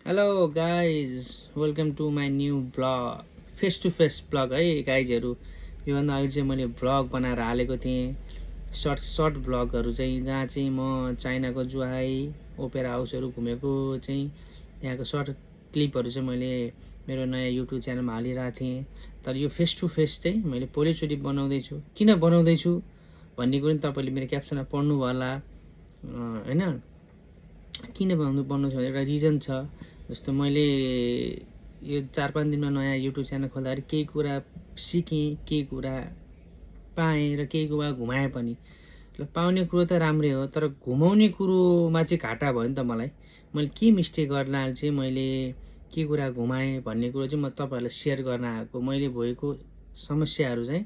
Hello guys, welcome to my new blog, face to face blog है गाइजहरू। योभन्दा अगाडि चाहिँ मैले ब्लग बनाएर हालेको थिएँ, सर्ट ब्लगहरू चाहिँ, जहाँ चाहिँ म चाइनाको जुहाई ओपेरा हाउसहरू घुमेको चाहिँ त्यहाँको सर्ट क्लिपहरू चाहिँ मैले मेरो नयाँ युट्युब च्यानलमा हालिरहेको थिएँ। तर यो फेस टु फेस चाहिँ मैले पहिलोचोटि बनाउँदैछु। किन बनाउँदैछु भन्ने कुरो पनि तपाईँले मेरो क्याप्सनमा पढ्नुभयो होला होइन। किन बनाउँछु भने एउटा रिजन छ। जस्तो मैले यो 4-5 दिनमा नयाँ युट्युब च्यानल खोल्दाखेरि केही कुरा सिकेँ, केही कुरा पाएँ र केही कुरा घुमाएँ पनि। पाउने कुरो त राम्रै हो, तर घुमाउने कुरोमा चाहिँ घाटा भयो नि त मलाई। मैले के मिस्टेक गर्नाले चाहिँ मैले के कुरा घुमाएँ भन्ने कुरो चाहिँ म तपाईँहरूलाई सेयर गर्न आएको। मैले भएको समस्याहरू चाहिँ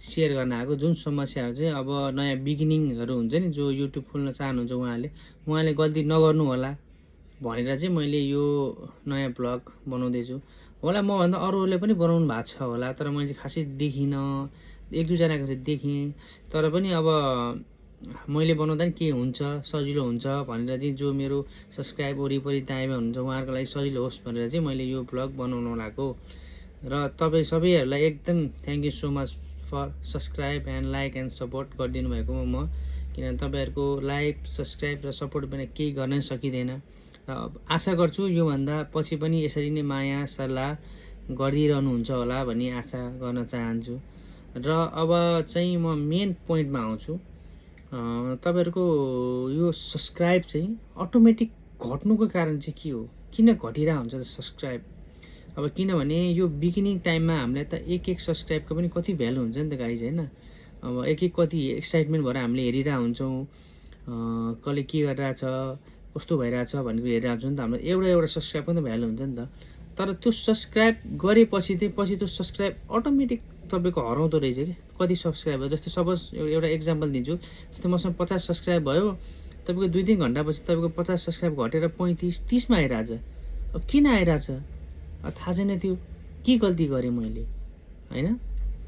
सेयर गर्न आएको। जुन समस्याहरू चाहिँ अब नयाँ बिगिनिङहरू हुन्छ नि, जो युट्युब खोल्न चाहनुहुन्छ उहाँले गल्ती नगर्नु होला भनेर चाहिँ मैले यो नयाँ ब्लग बनाउँदैछु। होला मभन्दा अरूहरूले पनि बनाउनु भएको छ होला, तर मैले चाहिँ खासै देखिनँ। 1-2जनाको चाहिँ देखेँ, तर पनि अब मैले बनाउँदा नि के हुन्छ, सजिलो हुन्छ भनेर चाहिँ जो मेरो सब्सक्राइब वरिपरि दायाँमा हुनुहुन्छ उहाँहरूको लागि सजिलो होस् भनेर चाहिँ मैले यो ब्लग बनाउन लागेको। र तपाईँ सबैहरूलाई एकदम thank you so much for subscribe and like and support गरिदिनु भएको म, किनभने तपाईँहरूको लाइक सब्सक्राइब र सपोर्ट बिना केही गर्न सकिँदैन। र आशा गर्छु योभन्दा पछि पनि यसरी नै माया सल्लाह गरिरहनुहुन्छ होला भन्ने आशा गर्न चाहन्छु। र अब चाहिँ म मेन पोइन्टमा आउँछु। तपाईँहरूको यो सब्सक्राइब चाहिँ अटोमेटिक घट्नुको कारण चाहिँ के हो, किन घटिरहेको हुन्छ त सब्सक्राइब? अब किनभने यो बिगिनिङ टाइममा हामीलाई त एक सब्सक्राइबको पनि कति भ्यालु हुन्छ नि त गाइज, होइन? अब कति एक्साइटमेन्ट भएर हामीले हेरिरहेको हुन्छौँ, कसले के गरिरहेछ, कस्तो भइरहेछ भन्ने कुरा हेरिरहेको हुन्छ नि त। हाम्रो एउटा सब्सक्राइबको त भ्यालु हुन्छ नि त। तर त्यो सब्सक्राइब गरेपछि चाहिँ पछि त्यो सब्सक्राइब अटोमेटिक तपाईँको हराउँदो रहेछ कि कति सब्सक्राइब भयो। जस्तै सपोज एउटा एक्जाम्पल दिन्छु। जस्तै मसँग 50 सब्सक्राइब भयो, तपाईँको 2-3 घन्टापछि तपाईँको 50 सब्सक्राइब घटेर 35-30मा आइरहेछ। अब किन आइरहेछ थाहा छैन। त्यो के गल्ती गरेँ मैले, होइन?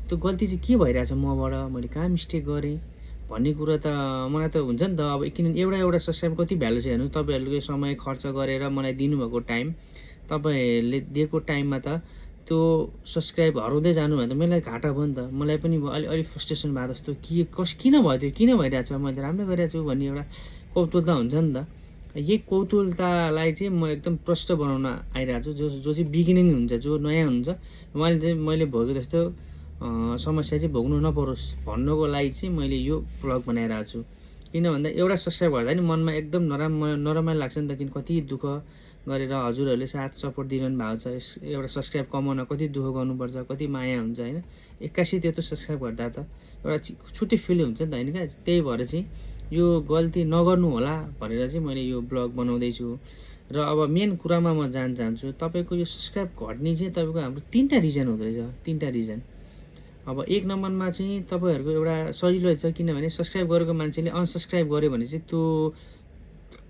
त्यो गल्ती चाहिँ के भइरहेछ मबाट, मैले कहाँ मिस्टेक गरेँ भन्ने कुरा त मलाई त हुन्छ नि त। अब किनभने एउटा सब्सक्राइब कति भ्यालु छ हेर्नु। तपाईँहरूले समय खर्च गरेर मलाई दिनुभएको टाइम, तपाईँहरूले दिएको टाइममा त त्यो सब्सक्राइब हराउँदै जानु भने त मलाई घाटा भयो नि त। मलाई पनि अलिक फ्रस्ट्रेसन भयो जस्तो, किन भयो त्यो, किन भइरहेछ, मैले राम्रो गरिरहेको छु भन्ने एउटा कौतुलता हुन्छ नि त। यही कौतुलतालाई चाहिँ म एकदम प्रष्ट बनाउन आइरहेको छु। जो चाहिँ बिगिनिङ हुन्छ, जो नयाँ हुन्छ, उहाँले चाहिँ मैले भएको जस्तो समस्या चाहिँ भोग्नु नपरोस् भन्नको लागि चाहिँ मैले यो ब्लग बनाइरहेको छु। किन भन्दा एउटा सब्सक्राइब गर्दा नि मनमा एकदम नरमाइलो लाग्छ नि त। किन कति दुःख गरेर हजुरहरूले साथ सपोर्ट दिइरहनु भएको छ। एउटा सब्सक्राइब कमाउन कति दुःख गर्नुपर्छ, कति माया हुन्छ, होइन? 81 त्यत्रो सब्सक्राइब गर्दा त एउटा छुट्टै फिल हुन्छ नि त, होइन क्या? त्यही भएर चाहिँ यो गल्ती नगर्नु होला भनेर चाहिँ मैले यो ब्लग बनाउँदैछु। र अब मेन कुरामा म जान चाहन्छु। तपाईँको यो सब्सक्राइब घट्ने चाहिँ तपाईँको हाम्रो 3टा रिजन हुँदो रहेछ। 3टा रिजन। अब 1 नम्बरमा चाहिँ तपाईँहरूको एउटा सजिलो छ, किनभने सब्सक्राइब गरेको मान्छेले अनसब्सक्राइब गर्यो भने चाहिँ त्यो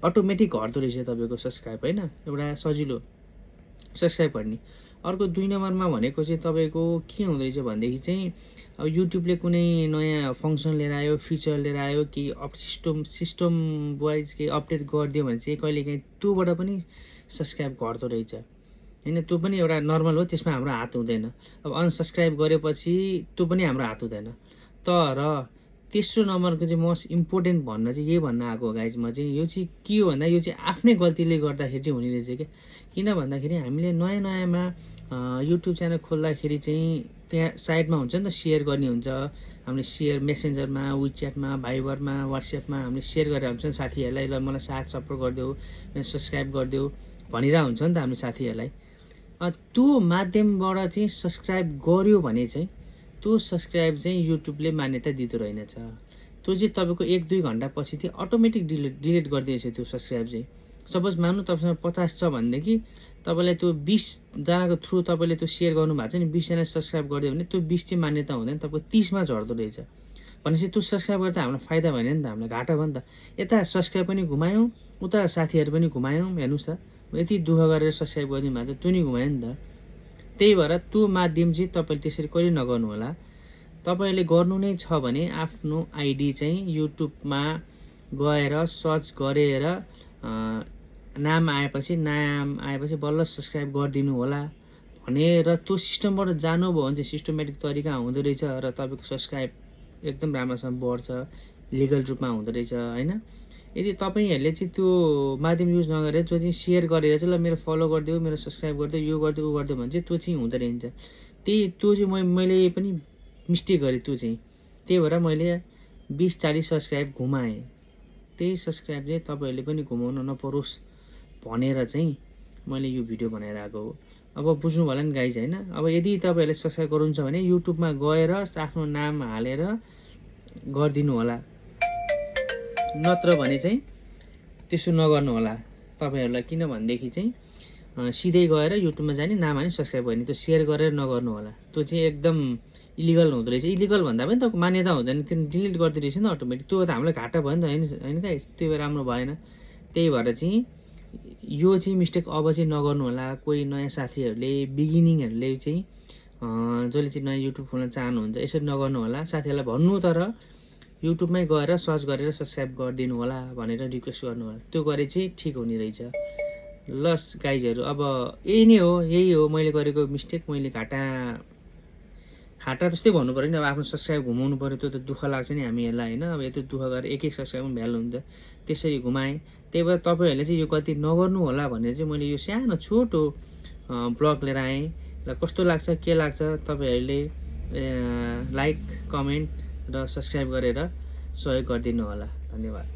अटोमेटिक घट्दो रहेछ तपाईँको सब्सक्राइब, होइन? एउटा सजिलो सब्सक्राइब घट्ने। अर्को 2 नम्बरमा भनेको चाहिँ तपाईँको के हुँदो रहेछ भनेदेखि चाहिँ अब युट्युबले कुनै नयाँ फङ्सन लिएर आयो, फिचर लिएर आयो, केही सिस्टम वाइज केही अपडेट गरिदियो भने चाहिँ कहिलेकाहीँ त्योबाट पनि सब्सक्राइब घट्दो रहेछ, होइन? त्यो पनि एउटा नर्मल हो, त्यसमा हाम्रो हात हुँदैन। अब अनसब्सक्राइब गरेपछि त्यो पनि हाम्रो हात हुँदैन। तर तेस्रो नम्बरको चाहिँ मोस्ट इम्पोर्टेन्ट भन्न चाहिँ यही भन्न आएको गाइज म चाहिँ। यो चाहिँ के हो भन्दा यो चाहिँ आफ्नै गल्तीले गर्दाखेरि चाहिँ हुने रहेछ क्या। किन भन्दाखेरि हामीले नयाँमा युट्युब च्यानल खोल्दाखेरि चाहिँ त्यहाँ साइडमा हुन्छ नि त, सेयर गर्ने हुन्छ। हामीले सेयर मेसेन्जरमा, विच्याटमा, भाइबरमा, वाट्सएपमा हामीले सेयर गरेर हुन्छ नि साथीहरूलाई, ल मलाई साथ सपोर्ट गरिदेऊ, सब्सक्राइब गरिदेऊ भनिरहेको हुन्छ नि त हामीले साथीहरूलाई। त्यो माध्यमबाट चाहिँ सब्सक्राइब गर्यो भने चाहिँ त्यो सब्सक्राइब चाहिँ युट्युबले मान्यता दिँदो रहेनछ। त्यो चाहिँ तपाईँको 1-2 घन्टापछि चाहिँ अटोमेटिक डिलिट गरिदिएछ त्यो सब्सक्राइब चाहिँ। सपोज मान्नु तपाईँसँग 50 छ भनेदेखि तपाईँलाई त्यो 20जनाको थ्रु तपाईँले त्यो सेयर गर्नुभएको छ नि, 20जनाले सब्सक्राइब गरिदियो भने त्यो 20 चाहिँ मान्यता हुँदैन, तपाईँको 30मा झर्दो रहेछ। भनेपछि त्यो सब्सक्राइब गर्दा हामीलाई फाइदा भएन नि त, हामीलाई घाटा भयो नि त। यता सब्सक्राइब पनि घुमायौँ, उता साथीहरू पनि घुमायौँ। हेर्नुहोस् त, यति दुःख गरेर सब्सक्राइब गरिदिनु भएको छ, त्यो नि घुमायो नि त। त्यही भएर त्यो माध्यम चाहिँ तपाईँले त्यसरी कहिले नगर्नु होला। तपाईँले गर्नु नै छ भने आफ्नो आइडी चाहिँ युट्युबमा गएर सर्च गरेर नाम आएपछि बल्ल सब्सक्राइब गरिदिनु होला भनेर त्यो सिस्टमबाट जानुभयो भने चाहिँ सिस्टमेटिक तरिका हुँदो रहेछ र तपाईँको सब्सक्राइब एकदम राम्रोसँग बढ्छ, लिगल रूपमा हुँदो रहेछ होइन। यदि तपाईँहरूले चाहिँ त्यो माध्यम युज नगरेर जो चाहिँ सेयर गरेर चाहिँ ल मेरो फलो गरिदियो, मेरो सब्सक्राइब गरिदियो, यो गरिदियो ऊ गरिदियो भने चाहिँ त्यो चाहिँ हुँदो रहन्छ। त्यो चाहिँ मैले पनि मिस्टेक गरेँ त्यो चाहिँ, त्यही भएर मैले 20-40 सब्सक्राइब घुमाएँ। त्यही सब्सक्राइब चाहिँ तपाईँहरूले पनि घुमाउनु नपरोस् भनेर चाहिँ मैले यो भिडियो बनाएर आएको हो। अब बुझ्नु होला नि गाइज होइन। अब यदि तपाईँहरूले सब्सक्राइब गर्नुहुन्छ भने युट्युबमा गएर आफ्नो नाम हालेर गरिदिनु होला, नत्र भने चाहिँ त्यसो नगर्नु होला तपाईँहरूलाई। किनभनेदेखि चाहिँ सिधै गएर युट्युबमा जाने, नाम हाल्ने, सब्सक्राइब गर्ने, त्यो सेयर गरेर नगर्नु होला। त्यो चाहिँ एकदम इलिगल हुँदो रहेछ। इलिगल भन्दा पनि त मान्यता हुँदैन, त्यो डिलिट गरिदिँदो रहेछ नि त अटोमेटिक। त्यो त हामीलाई घाटा भयो नि त होइन गाइस, त्यो राम्रो भएन। त्यही भएर चाहिँ यो चाहिँ मिस्टेक अब चाहिँ नगर्नु होला। कोही नयाँ साथीहरूले, बिगिनिङहरूले चाहिँ जसले चाहिँ नयाँ युट्युब खोल्न चाहनुहुन्छ यसरी नगर्नु होला। साथीहरूलाई भन्नु तर युट्युबमै गएर सर्च गरेर सब्सक्राइब गरिदिनु होला भनेर रिक्वेस्ट गर्नु होला। त्यो गरे चाहिँ ठिक हुने रहेछ। लस गाइजहरू, अब यही हो मैले गरेको मिस्टेक। मैले घाटा जस्तै भन्नु पऱ्यो नि। अब आफ्नो सब्सक्राइब घुमाउनु पऱ्यो, त्यो त दुःख लाग्छ नि हामीहरूलाई होइन। अब यत्रो दुःख गरेर एक सब्सक्राइब पनि भ्यालु हुन्छ, त्यसरी घुमाएँ। त्यही भएर तपाईँहरूले चाहिँ यो गल्ती नगर्नु होला भनेर चाहिँ मैले यो सानो छोटो ब्लग लिएर आएँ। र कस्तो लाग्छ के लाग्छ तपाईँहरूले लाइक, कमेन्ट र सब्सक्राइब गरेर सहयोग गरिदिनु होला। धन्यवाद।